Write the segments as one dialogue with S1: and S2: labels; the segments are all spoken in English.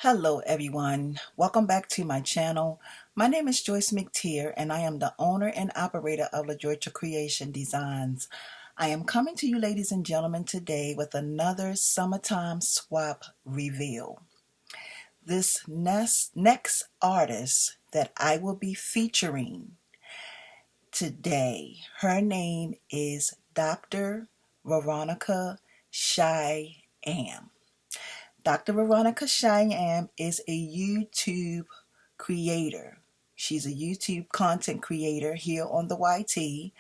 S1: Hello everyone, welcome back to my channel. My name is Joyce McTeer and I am the owner and operator of La Georgia Creation Designs. I am coming to you ladies and gentlemen today with another summertime swap reveal. This next artist that I will be featuring today, her name is Dr. Veronica Shyaam. Dr. Veronica Shyaam is a YouTube creator. She's a YouTube content creator here on the YT,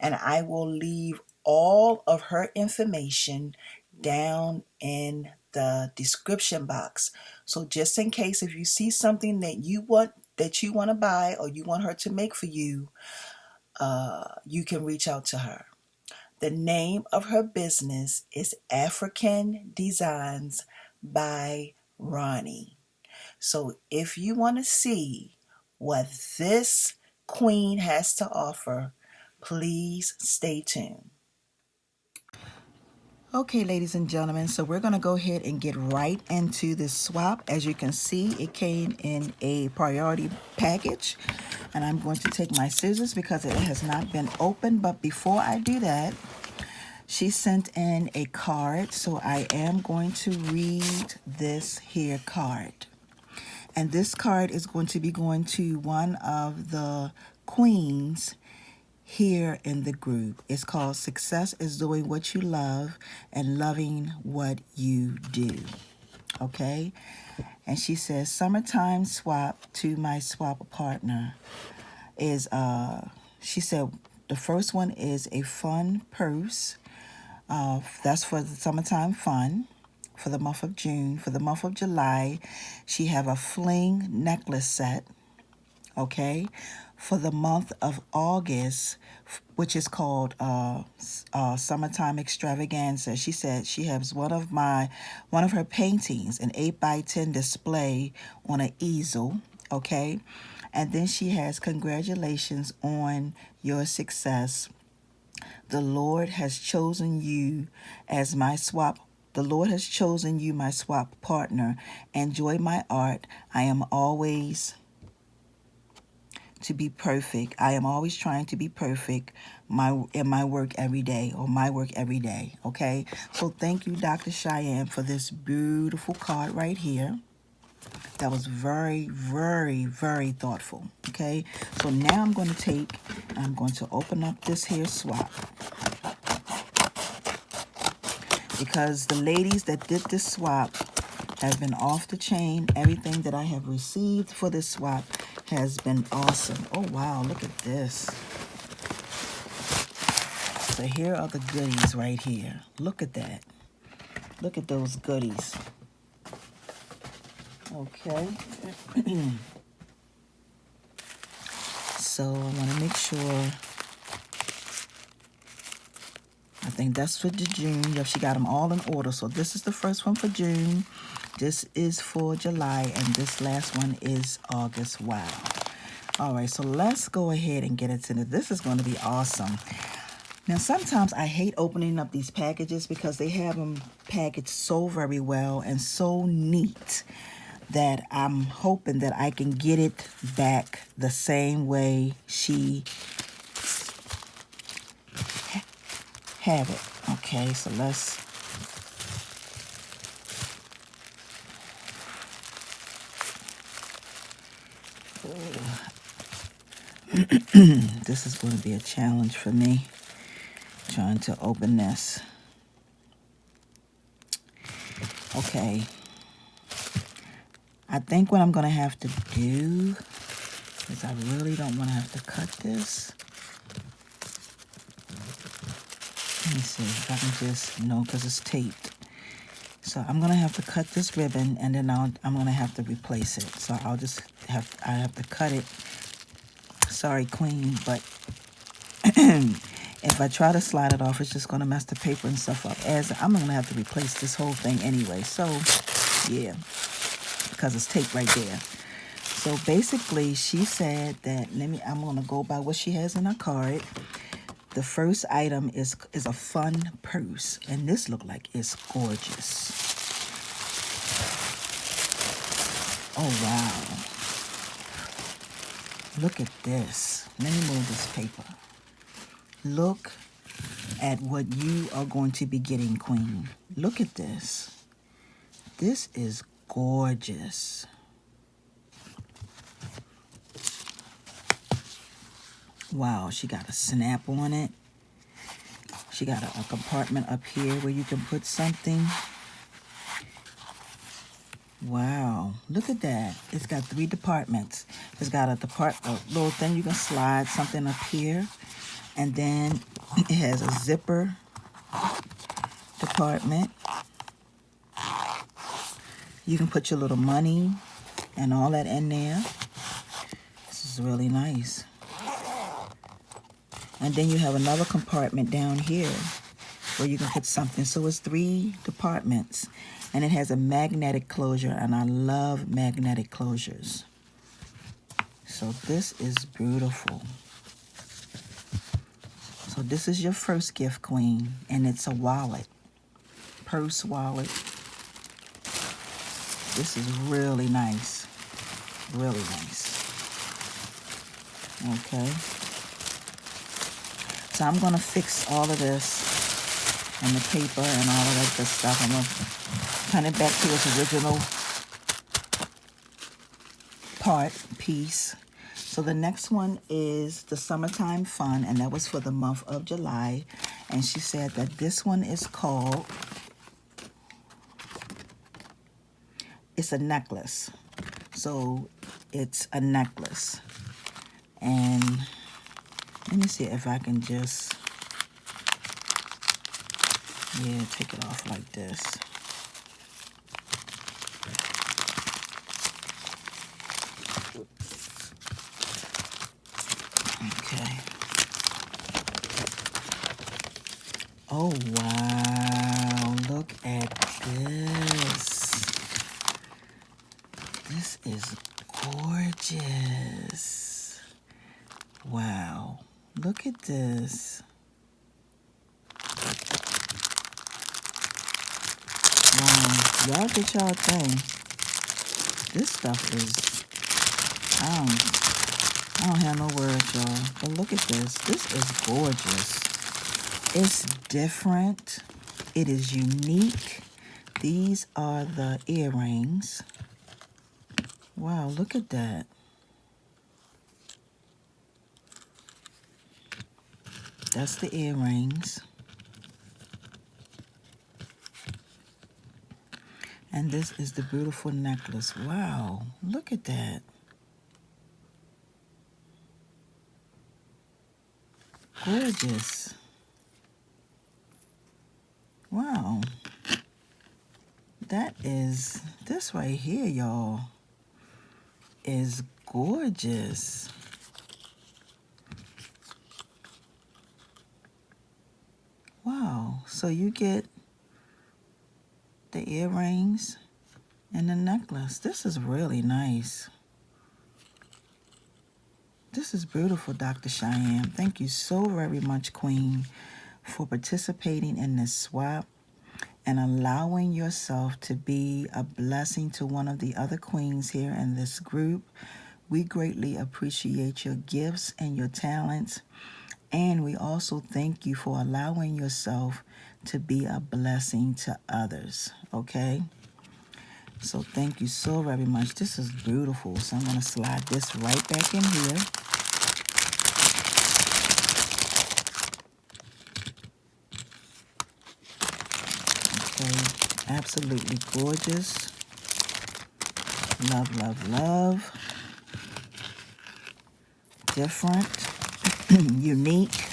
S1: and I will leave all of her information down in the description box. So just in case if you see something that you want to buy or you want her to make for you, you can reach out to her. The name of her business is African Designs by Roni. So if you want to see what this queen has to offer, please stay tuned. Okay, ladies and gentlemen, so we're going to go ahead and get right into this swap. As you can see, it came in a priority package, and I'm going to take my scissors because it has not been opened. But before I do that, she sent in a card, so I am going to read this here card. And this card is going to be going to one of the queens here in the group. It's called Success is Doing What You Love and Loving What You Do. Okay? And she says, summertime swap to my swap partner is, she said, the first one is a fun purse. That's for the summertime fun for the month of June. For the month of July, she have a fling necklace set. Okay, for the month of August, which is called Summertime Extravaganza, she said she has one of her paintings, an 8x10 display on an easel. Okay, and then she has congratulations on your success. The Lord has chosen you as my swap. The Lord has chosen you, my swap partner. Enjoy my art. I am always to be perfect. I am always trying to be perfect in my work every day, or my work every day. Okay, so thank you, Dr. Shyaam, for this beautiful card right here. That was very, very, very thoughtful. Okay, so now I'm going to open up this here swap, because the ladies that did this swap have been off the chain. Everything that I have received for this swap has been awesome. Oh wow, look at this. So here are the goodies right here. Look at that. Look at those goodies. Okay. So I want to make sure. I think that's for the June. Yep, she got them all in order. So this is the first one for June. This is for July, and this last one is August. Wow. All right, so let's go ahead and get into it. This is going to be awesome. Now, sometimes I hate opening up these packages because they have them packaged so very well and so neat that I'm hoping that I can get it back the same way she have it. Okay, so let's this is going to be a challenge for me, trying to open this. Okay, I think what I'm going to have to do is I really don't want to have to cut this. Let me see if I can just, no, because it's taped. So I'm going to have to cut this ribbon, and then I'm going to have to replace it. So I have to cut it. Sorry, queen, but if I try to slide it off, it's just going to mess the paper and stuff up. As I'm going to have to replace this whole thing anyway. So, yeah, because it's taped right there. So basically, she said that, I'm going to go by what she has in her card. The first item is a fun purse, and this look like it's gorgeous. Oh, wow. Look at this. Let me move this paper. Look at what you are going to be getting, Queen. Look at this. This is gorgeous. Wow, she got a snap on it. She got a compartment up here where you can put something. Wow, look at that. It's got 3 departments. It's got a little thing you can slide something up here. And then it has a zipper department. You can put your little money and all that in there. This is really nice. And then you have another compartment down here where you can put something. So it's 3 departments. And it has a magnetic closure, and I love magnetic closures. So this is beautiful. So this is your first gift, Queen, and it's a wallet, purse wallet. This is really nice, really nice. Okay. So I'm gonna fix all of this and the paper and all of that good stuff. I'm gonna turn it back to its original piece. So the next one is the Summertime Fun, and that was for the month of July. And she said that this one is called, it's a necklace. So it's a necklace. And let me see if I can just, yeah, take it off like this. Okay. Oh, wow. Look at this. This is gorgeous. Wow. Look at this. Wow. Y'all get y'all thing. This stuff is, I don't have no words, y'all. But look at this. This is gorgeous. It's different. It is unique. These are the earrings. Wow, look at that. That's the earrings. And this is the beautiful necklace. Wow, look at that. Gorgeous. Wow. That is, this right here, y'all, is gorgeous. Wow. So you get the earrings and the necklace. This is really nice. This is beautiful, Dr. Shyaam. Thank you so very much, Queen, for participating in this swap and allowing yourself to be a blessing to one of the other queens here in this group. We greatly appreciate your gifts and your talents. And we also thank you for allowing yourself to be a blessing to others, okay? So thank you so very much. This is beautiful. So I'm going to slide this right back in here. Okay, absolutely gorgeous. Love, love, love. Different, unique.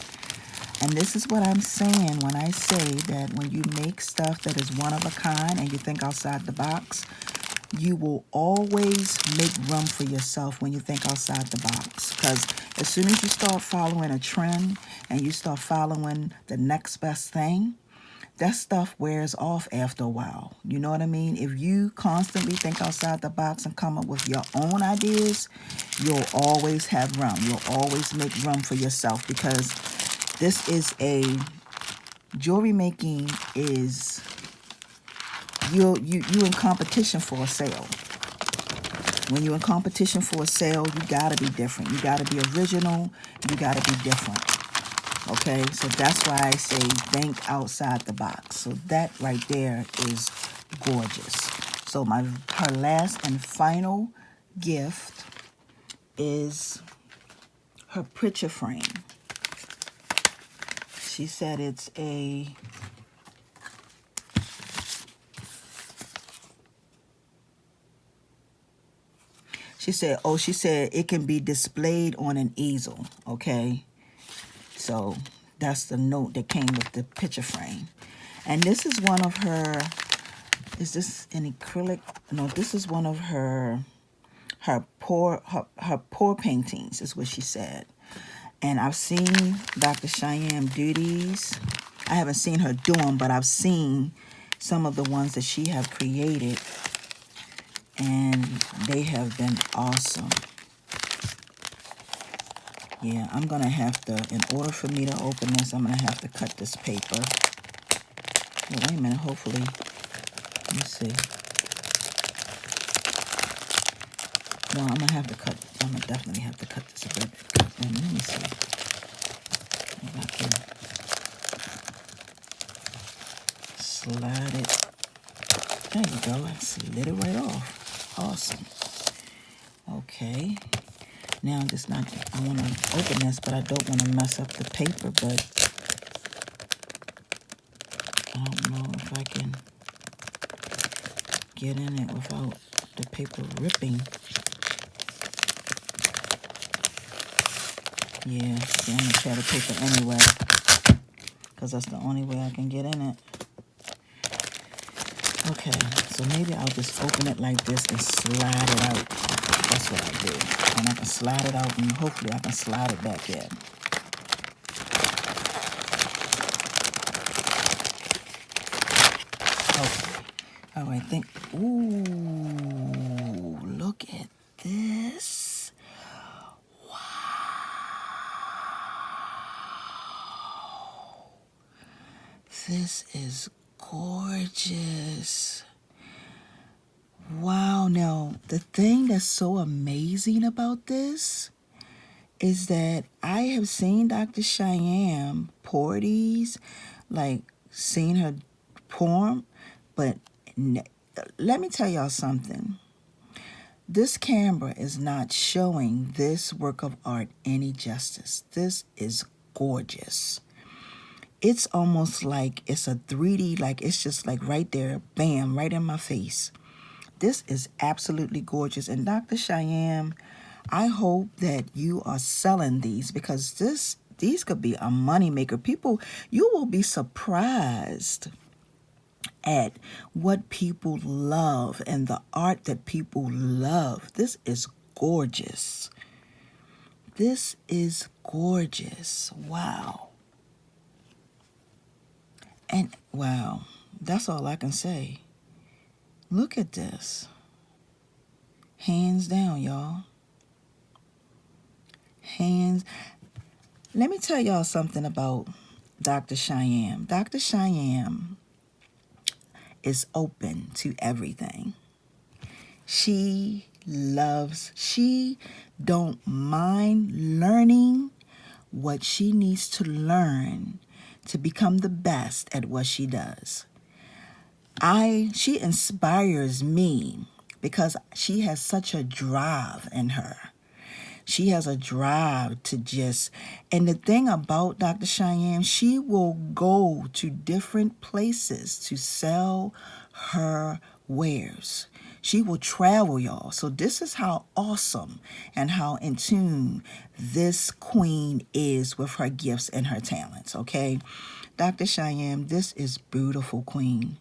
S1: And this is what I'm saying when I say that when you make stuff that is one of a kind and you think outside the box, you will always make room for yourself when you think outside the box. Because as soon as you start following a trend and you start following the next best thing, that stuff wears off after a while. You know what I mean? If you constantly think outside the box and come up with your own ideas, you'll always have room. You'll always make room for yourself, because this is jewelry making is, you in competition for a sale. When you're in competition for a sale, you gotta be different. You gotta be original. You gotta be different. Okay, so that's why I say think outside the box. So that right there is gorgeous. So her last and final gift is her picture frame. She said it's a she said it can be displayed on an easel. Okay, so that's the note that came with the picture frame. And this is one of her, is this an acrylic? No, this is one of her pour paintings, is what she said. And I've seen Dr. Shyaam do these. I haven't seen her do them, but I've seen some of the ones that she have created, and they have been awesome. Yeah, I'm going to have to, in order for me to open this, I'm going to have to cut this paper. Oh, wait a minute, hopefully. Let me see. No, I'm going to have to cut, I'm going to definitely have to cut this a bit. And let me see. If I can slide it. There you go. I slid it right off. Awesome. Okay. Now, just not, I want to open this, but I don't want to mess up the paper, but I don't know if I can get in it without the paper ripping. Yeah, see, I'm going to tear the paper anyway, because that's the only way I can get in it. Okay, so maybe I'll just open it like this and slide it out. That's what I do. And I can slide it out, and hopefully I can slide it back in. Okay. All right, ooh, look at this. Wow. This is gorgeous. Wow. Now, the thing that's so amazing about this is that I have seen Dr. Shyaam pour these, like seen her pour them, but let me tell y'all something. This camera is not showing this work of art any justice. This is gorgeous. It's almost like it's a 3D, like it's just like right there, bam, right in my face. This is absolutely gorgeous. And Dr. Shyaam, I hope that you are selling these, because these could be a moneymaker. People, you will be surprised at what people love and the art that people love. This is gorgeous. This is gorgeous. Wow. And wow, that's all I can say. Look at this. Hands down, y'all. Hands. Let me tell y'all something about Dr. Shyaam. Dr. Shyaam is open to everything. She don't mind learning what she needs to learn to become the best at what she does. She inspires me because she has such a drive in her. She has a drive to just, and the thing about Dr. Shyaam, she will go to different places to sell her wares. She will travel, y'all. So this is how awesome and how in tune this queen is with her gifts and her talents, okay? Dr. Shyaam, this is beautiful, queen.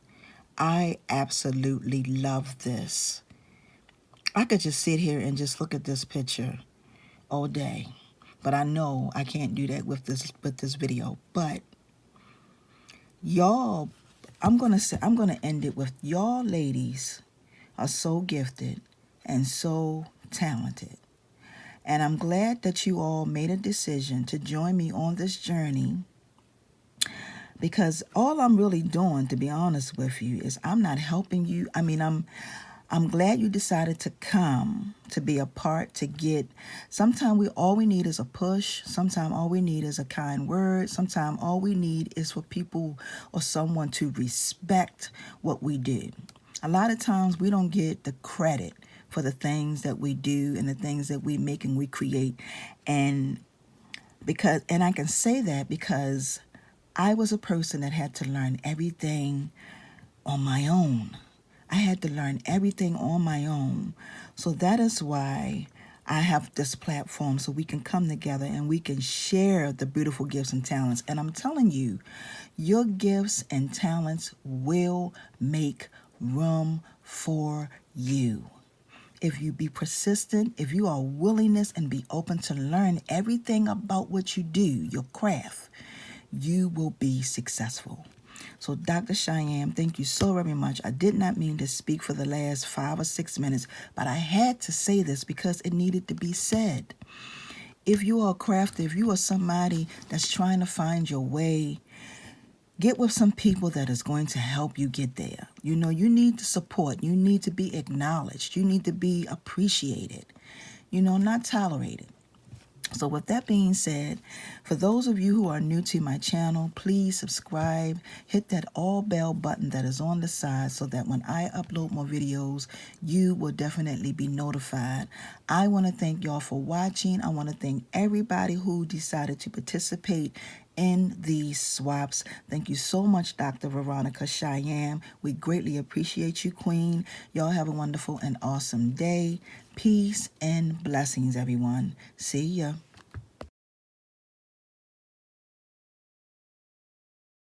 S1: I absolutely love this. I could just sit here and just look at this picture all day, but I know I can't do that with this video. But y'all, I'm gonna end it with y'all ladies are so gifted and so talented, and I'm glad that you all made a decision to join me on this journey, because all I'm really doing, to be honest with you, is I'm not helping you. I mean, I'm glad you decided to come, to be a part, to get. Sometimes all we need is a push. Sometimes all we need is a kind word. Sometimes all we need is for people or someone to respect what we do. A lot of times we don't get the credit for the things that we do and the things that we make and we create. And I can say that because I was a person that had to learn everything on my own. I had to learn everything on my own. So that is why I have this platform, so we can come together and we can share the beautiful gifts and talents. And I'm telling you, your gifts and talents will make room for you. If you be persistent, if you are willingness and be open to learn everything about what you do, your craft, you will be successful. So Dr. Shyaam, thank you so very much. I did not mean to speak for the last 5 or 6 minutes, but I had to say this because it needed to be said. If you are a crafter, if you are somebody that's trying to find your way, get with some people that is going to help you get there. You know, you need the support. You need to be acknowledged. You need to be appreciated, not tolerated. So with that being said, for those of you who are new to my channel, please subscribe, hit that all bell button that is on the side so that when I upload more videos, you will definitely be notified. I want to thank y'all for watching. I want to thank everybody who decided to participate in these swaps. Thank you so much, Dr. Veronica Shyaam. We greatly appreciate you, Queen. Y'all have a wonderful and awesome day. Peace and blessings, everyone. See ya.